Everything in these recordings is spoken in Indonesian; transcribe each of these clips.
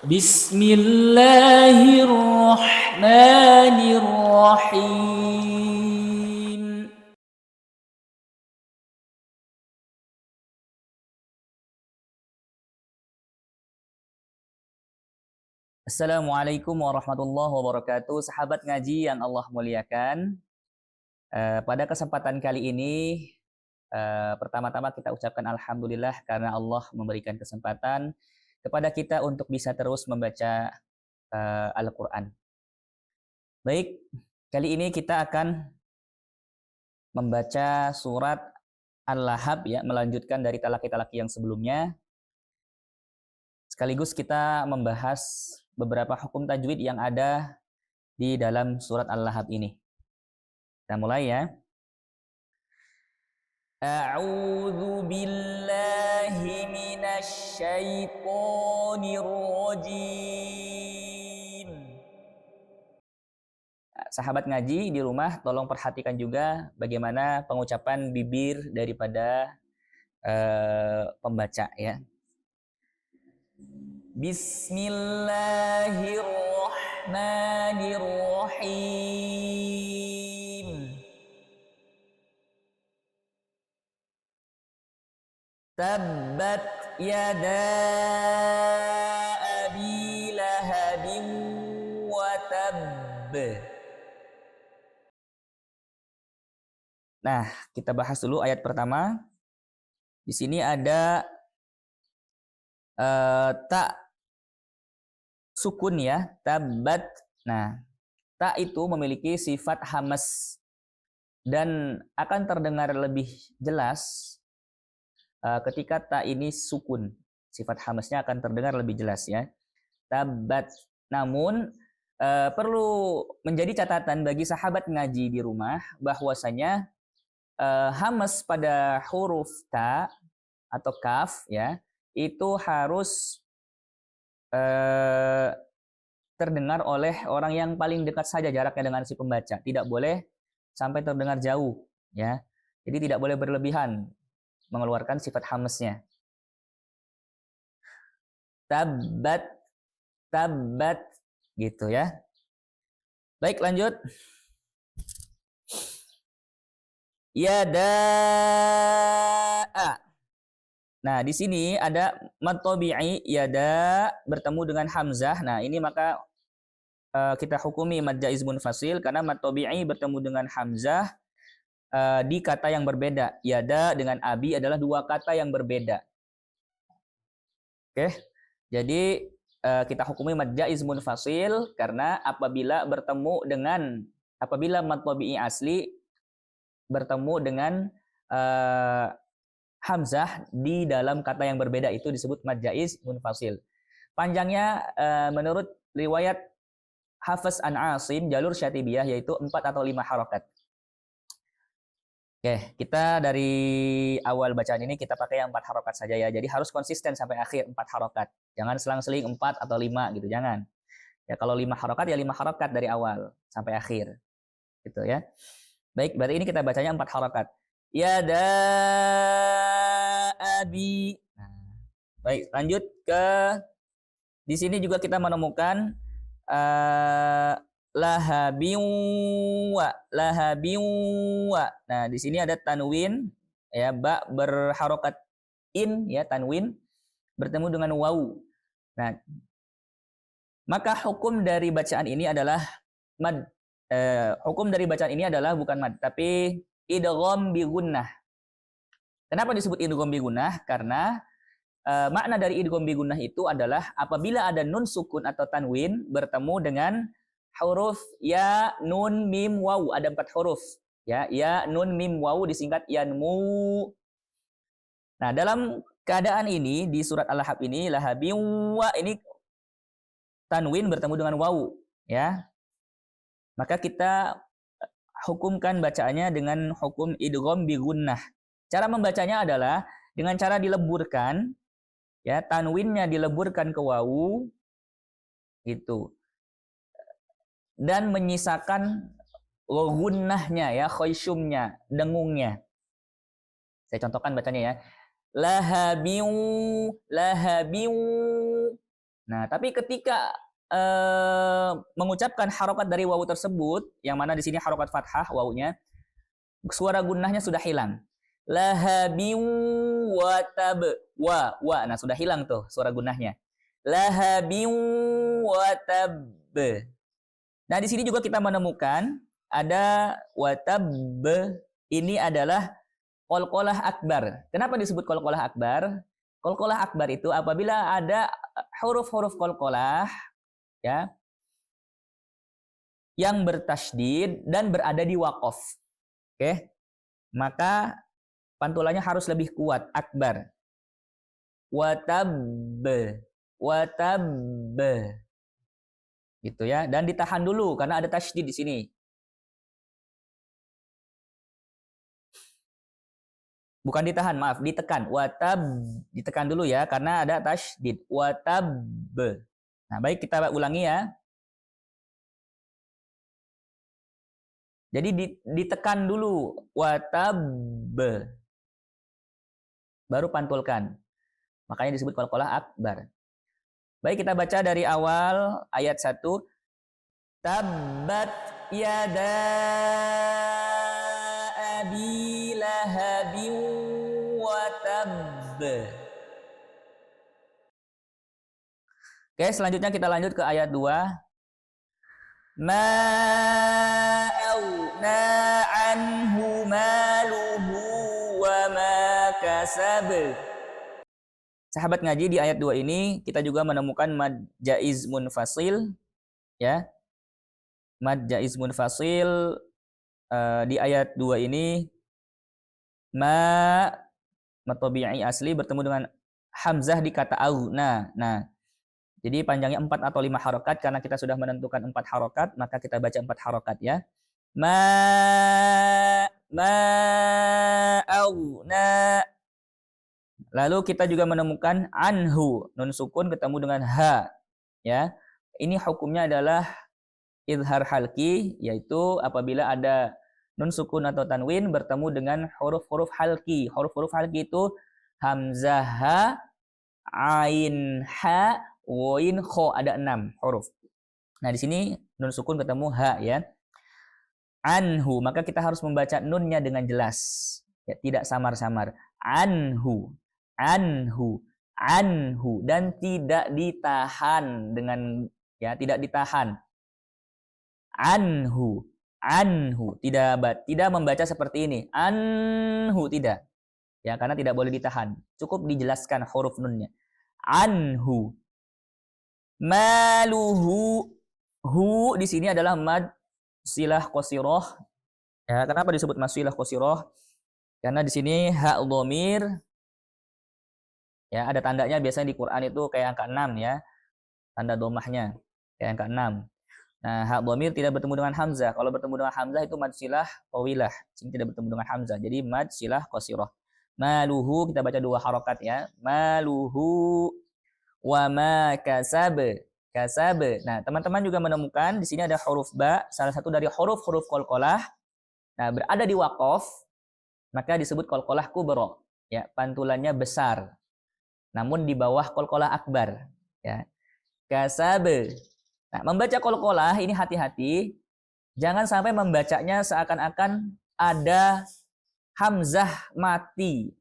Bismillahirrahmanirrahim. Assalamualaikum warahmatullahi wabarakatuh. Sahabat ngaji yang Allah muliakan. Pada kesempatan kali ini, pertama-tama kita ucapkan alhamdulillah karena Allah memberikan kesempatan kepada kita untuk bisa terus membaca Al-Quran. Baik, kali ini kita akan membaca surat Al-Lahab, ya, melanjutkan dari talaki-talaki yang sebelumnya. Sekaligus kita membahas beberapa hukum tajwid yang ada di dalam surat Al-Lahab ini. Kita mulai, ya. A'udzu billahi minasy syaithanir rajim. Sahabat ngaji di rumah, tolong perhatikan juga bagaimana pengucapan bibir daripada pembaca, ya. Bismillahirrahmanirrahim. Tabbat yada abi lahabin wa tabb. Nah, kita bahas dulu ayat pertama. Di sini ada ta sukun, ya, tabbat. Nah, ta itu memiliki sifat hamas dan akan terdengar lebih jelas ketika ta ini sukun. Sifat hamasnya akan terdengar lebih jelas, ya. Tabbat. Namun perlu menjadi catatan bagi sahabat ngaji di rumah bahwasanya hamas pada huruf ta atau kaf, ya, itu harus terdengar oleh orang yang paling dekat saja jaraknya dengan si pembaca. Tidak boleh sampai terdengar jauh, ya. Jadi tidak boleh berlebihan mengeluarkan sifat hamasnya. Tabbat, tabbat, gitu, ya. Baik, lanjut. Yadaa. Nah, di sini ada mad tabi'i, yada bertemu dengan hamzah. Nah, ini maka kita hukumi mad jaiz munfasil karena mad tabi'i bertemu dengan hamzah di kata yang berbeda. Yada dengan abi adalah dua kata yang berbeda. Oke. Jadi kita hukumi mad jaiz munfasil karena apabila mad tabi'i asli bertemu dengan hamzah di dalam kata yang berbeda, itu disebut mad jaiz munfasil. Panjangnya menurut riwayat Hafiz an Asim jalur Syatibiyah yaitu 4 atau 5 harokat. Oke, kita dari awal bacaan ini kita pakai yang 4 harokat saja, ya. Jadi harus konsisten sampai akhir 4 harokat. Jangan selang-seling 4 atau 5 gitu, jangan. Ya, kalau 5 harokat ya 5 harokat dari awal sampai akhir. Gitu, ya. Baik, berarti ini kita bacanya 4 harokat. Yada abi. Nah, baik, lanjut ke di sini juga kita menemukan lahabiwa. Nah, di sini ada tanwin, ya, ba berharokat in, ya, tanwin bertemu dengan waw. Nah, maka hukum dari bacaan ini adalah mad. Hukum dari bacaan ini adalah bukan mad, tapi idgham bi gunnah. Kenapa disebut idgham bi gunnah? Karena makna dari idgham bi gunnah itu adalah apabila ada nun sukun atau tanwin bertemu dengan huruf ya, nun, mim, waw. Ada 4 huruf, ya. Ya, nun, mim, waw disingkat yanmu. Nah, dalam keadaan ini di surat Al-Lahab ini lahabiwa ini tanwin bertemu dengan waw, ya. Maka kita hukumkan bacaannya dengan hukum idgham bi gunnah. Cara membacanya adalah dengan cara dileburkan, ya, tanwinnya dileburkan ke wawu gitu. Dan menyisakan gunnahnya, ya, khaysyumnya, dengungnya. Saya contohkan bacanya, ya. Lahabiu, lahabiu. Nah, tapi ketika mengucapkan harokat dari wawu tersebut, yang mana di sini harokat fathah wawunya, suara gunnahnya sudah hilang. Lahabi watab wa. Nah, sudah hilang tuh suara gunnahnya. Lahabi watab. Nah, di sini juga kita menemukan ada watab, ini adalah qalqalah akbar. Kenapa disebut qalqalah akbar? Qalqalah akbar itu apabila ada huruf-huruf qalqalah ya yang bertasydid dan berada di waqaf. Oke. Maka pantulannya harus lebih kuat, akbar. Watab, watab. Gitu ya, dan ditahan dulu karena ada tasydid di sini. Bukan ditahan, maaf, ditekan. Watab, ditekan dulu ya karena ada tasydid. Watab. Nah, baik kita ulangi ya. Jadi ditekan dulu, watab. Baru pantulkan. Makanya disebut qalqalah akbar. Baik, kita baca dari awal ayat 1. Tabbat yada abi lahabin wa tabb. Oke, selanjutnya kita lanjut ke ayat 2. Ma aghna anhu maluhu wa ma kasab. Sahabat ngaji, di ayat 2 ini kita juga menemukan mad jaiz munfasil ya. Mad jaiz munfasil di ayat 2 ini mad tabi'i asli bertemu dengan hamzah di kata aghna. Nah, jadi panjangnya 4 atau 5 harokat. Karena kita sudah menentukan 4 harokat, maka kita baca 4 harokat ya. Ma aghna. Lalu kita juga menemukan anhu, nun sukun ketemu dengan ha ya. Ini hukumnya adalah izhar halki, yaitu apabila ada nun sukun atau tanwin bertemu dengan huruf-huruf halki. Huruf-huruf halki itu hamzah ha, ain ha, wain kho, ada 6 huruf. Nah, di sini nun sukun ketemu ha ya. Anhu, maka kita harus membaca nunnya dengan jelas ya, tidak samar-samar. Anhu, anhu, anhu, dan tidak ditahan dengan ya, tidak ditahan. Anhu, anhu, tidak membaca seperti ini. Anhu, tidak. Ya, karena tidak boleh ditahan. Cukup dijelaskan huruf nunnya. Anhu. Maluhu, hu di sini adalah mad silah qasirah. Ya, kenapa disebut mad silah qasirah? Karena di sini ha dhamir ya, ada tandanya biasanya di Quran itu kayak angka 6 ya. Tanda domahnya kayak angka 6. Nah, ha dhamir tidak bertemu dengan hamzah. Kalau bertemu dengan hamzah itu mad silah tawilah. Sini tidak bertemu dengan hamzah. Jadi mad silah qasirah. Maluhu kita baca 2 harokat ya. Maluhu wa ma kasab. Kasab. Nah, teman-teman juga menemukan di sini ada huruf ba, salah satu dari huruf-huruf qalqalah. Nah, berada di waqaf, maka disebut qalqalah kubra. Ya, pantulannya besar. Namun di bawah qalqalah akbar, ya. Kasab. Nah, membaca qalqalah ini hati-hati, jangan sampai membacanya seakan-akan ada hamzah mati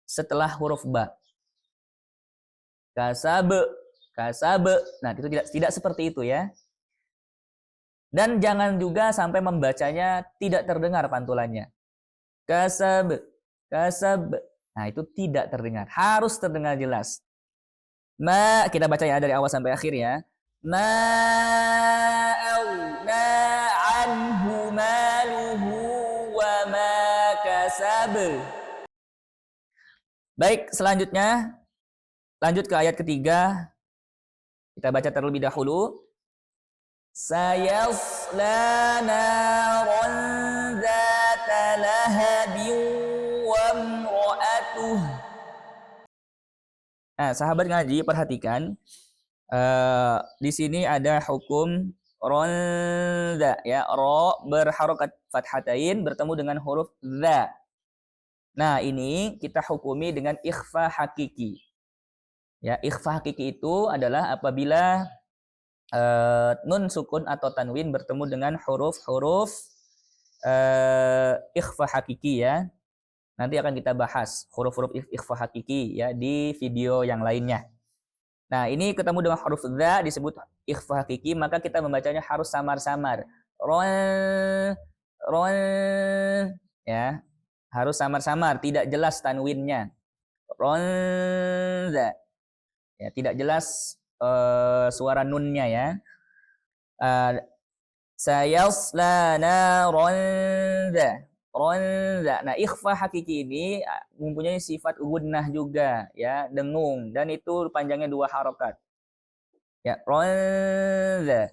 setelah huruf ba. Kasab, kasab. Nah, itu tidak seperti itu ya. Dan jangan juga sampai membacanya tidak terdengar pantulannya. Kasab, kasab. Nah, itu tidak terdengar. Harus terdengar jelas. Ma, kita baca ya dari awal sampai akhir ya. Ma aghna anhu maluhu wa ma kasab. Baik, selanjutnya lanjut ke ayat ketiga. Kita baca terlebih dahulu. Sayasla naran dzata lahabin wa imra'atuh. Nah, sahabat ngaji, perhatikan. Di sini ada hukum ronda ya, ro berharokat fathatain bertemu dengan huruf dza. Nah, ini kita hukumi dengan ikhfa hakiki. Ya, ikhfa hakiki itu adalah apabila nun sukun atau tanwin bertemu dengan huruf-huruf ikhfa hakiki ya. Nanti akan kita bahas huruf-huruf ikhfa hakiki ya di video yang lainnya. Nah, ini ketemu dengan huruf dza disebut ikhfa hakiki, maka kita membacanya harus samar-samar. Ron, ron, ya. Harus samar-samar, tidak jelas tanwinnya. Ronza. Ya, tidak jelas suara nunnya ya. Sayasla naronza. Ronza. Nah, ikhfa hakiki ini mempunyai sifat gunnah juga ya, dengung, dan itu panjangnya 2 harokat. Ya, ronza.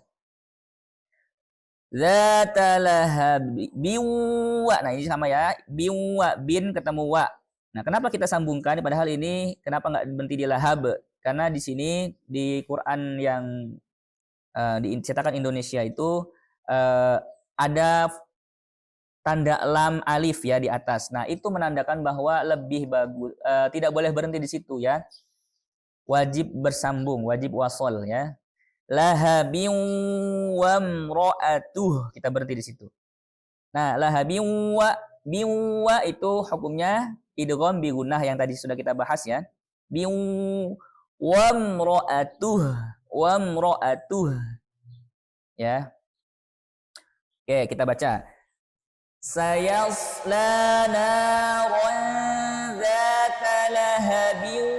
Zata lahab biwa. Nah, ini sama ya. Biwa, bin ketemu wa. Nah, kenapa kita sambungkan? Padahal ini kenapa nggak berhenti di lahab? Karena di sini di Quran yang dicetakan Indonesia itu ada tanda lam alif ya di atas. Nah, itu menandakan bahwa lebih bagus, tidak boleh berhenti di situ ya. Wajib bersambung, wajib wasol ya. Lahabin wamra'atuh, kita berhenti di situ. Nah, lahabin wa itu hukumnya idgham bi gunnah yang tadi sudah kita bahas ya. Bi wamra'atuh ya. Oke, kita baca. Sayasla naran dzata lahabin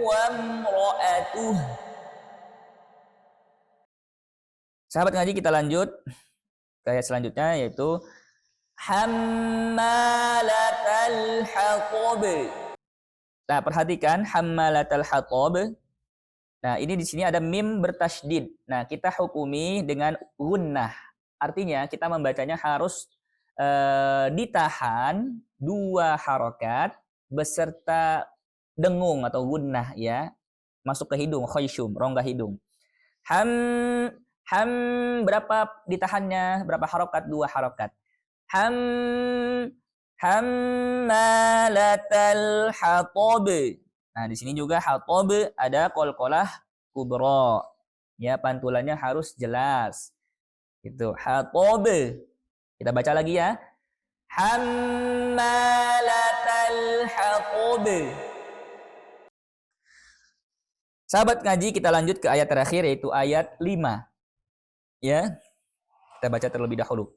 wamra'atuh. Sahabat ngaji, kita lanjut ke ayat selanjutnya yaitu hammalatal hatab. Nah, perhatikan hammalatal hatab. Nah, ini di sini ada mim bertasydid. Nah, kita hukumi dengan gunnah. Artinya kita membacanya harus ditahan 2 harokat beserta dengung atau gunnah ya. Masuk ke hidung, khayshum, rongga hidung. Ham berapa ditahannya? Berapa harokat? 2 harokat. Hammalatal hatab. Nah, di sini juga hatab ada qalqalah kubra. Ya, pantulannya harus jelas. Itu hatab. Kita baca lagi ya. Hammalatal hatab. Sahabat ngaji, kita lanjut ke ayat terakhir yaitu ayat 5. Ya, kita baca terlebih dahulu.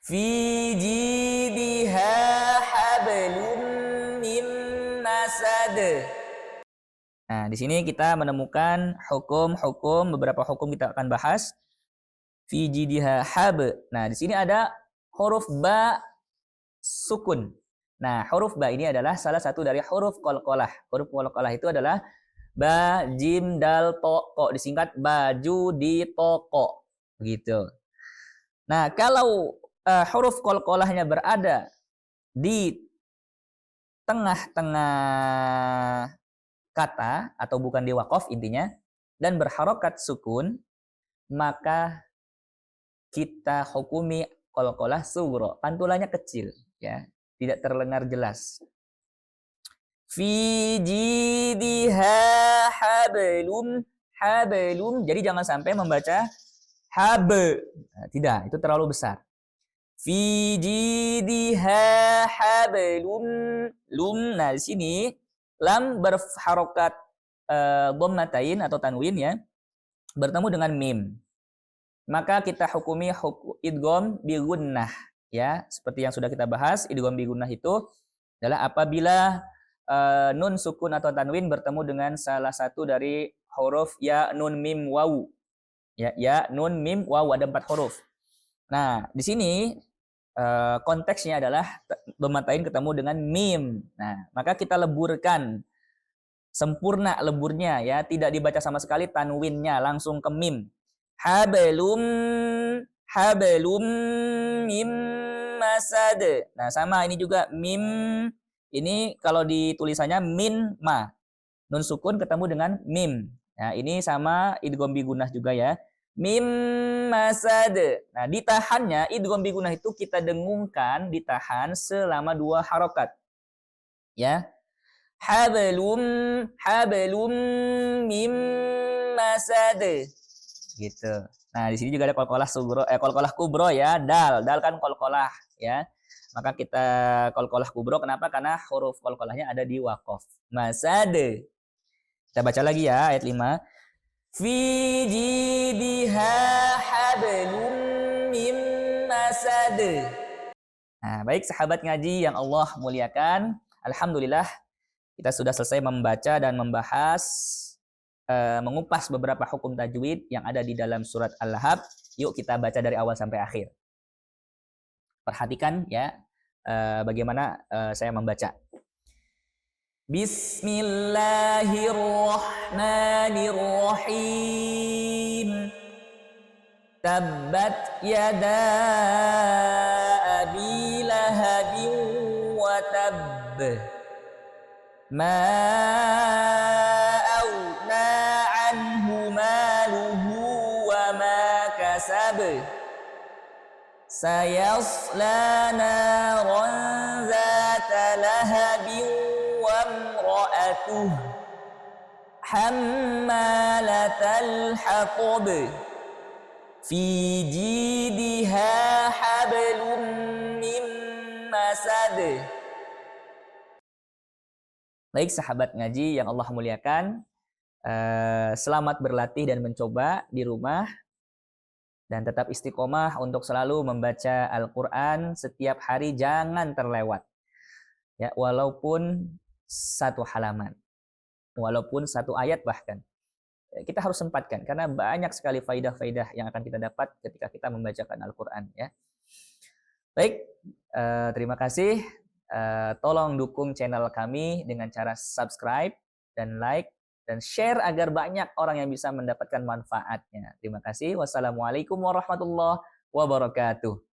Fi jidiha hablum min masad. Nah, di sini kita menemukan hukum-hukum, beberapa hukum kita akan bahas. Fi jidiha hab. Nah, di sini ada huruf ba sukun. Nah, huruf ba ini adalah salah satu dari huruf qalqalah. Huruf qalqalah itu adalah ba, jim, dal, to, ko, disingkat baju di toko, begitu. Nah, kalau huruf qalqalahnya berada di tengah-tengah kata atau bukan di waqaf intinya dan berharokat sukun, maka kita hukumi qalqalah sughra. Pantulannya kecil ya, tidak terdengar jelas. Fi jidiha hablum. Jadi jangan sampai membaca hab. Nah, tidak, itu terlalu besar. Fi jidiha hablum. Nah, di sini lam berharokat dhammatain atau tanwin ya, bertemu dengan mim. Maka kita hukumi idgham bi gunnah ya, seperti yang sudah kita bahas. Idgham bi gunnah itu adalah apabila nun sukun atau tanwin bertemu dengan salah satu dari huruf ya, nun, mim, wawu. Ya, nun, mim, wawu, ada 4 huruf. Nah, di sini konteksnya adalah dhammatain ketemu dengan mim. Nah, maka kita leburkan sempurna leburnya ya, tidak dibaca sama sekali tanwinnya, langsung ke mim. Hablum mim masad. Nah, sama ini juga mim. Ini kalau di tulisannya min ma. Nun sukun ketemu dengan mim. Nah, ini sama idgham bi gunnah juga ya. Mim masad. Nah, ditahannya idgham bi gunnah itu kita dengungkan, ditahan selama 2 harokat. Ya. Hablum hablum mim masad. Gitu. Nah, di sini juga ada qalqalah sugro qalqalah kubro ya, dal. Dal kan qalqalah ya. Maka kita qalqalah kubro kenapa? Karena huruf qalqalahnya ada di waqaf. Masad. Kita baca lagi ya ayat 5. Fi jidiha hablum mim masad. Nah, baik sahabat ngaji yang Allah muliakan, alhamdulillah kita sudah selesai membaca dan membahas mengupas beberapa hukum tajwid yang ada di dalam surat Al-Lahab. Yuk kita baca dari awal sampai akhir. Perhatikan ya bagaimana saya membaca. Bismillahirrahmanirrahim. Tabbat yada abi lahabin wa tabb. Ma aghna anhu maluhu wa ma kasab. Sayasla naran zata lahabin wa imra'atuh hammalatal haqab. Fi jidiha hablum mim masad. Baik sahabat ngaji yang Allah muliakan, selamat berlatih dan mencoba di rumah dan tetap istiqomah untuk selalu membaca Al-Qur'an setiap hari, jangan terlewat. Ya, walaupun satu halaman, walaupun satu ayat bahkan. Kita harus sempatkan karena banyak sekali faidah-faidah yang akan kita dapat ketika kita membacakan Al-Qur'an ya. Baik, terima kasih. Tolong dukung channel kami dengan cara subscribe dan like dan share agar banyak orang yang bisa mendapatkan manfaatnya. Terima kasih. Wassalamualaikum warahmatullahi wabarakatuh.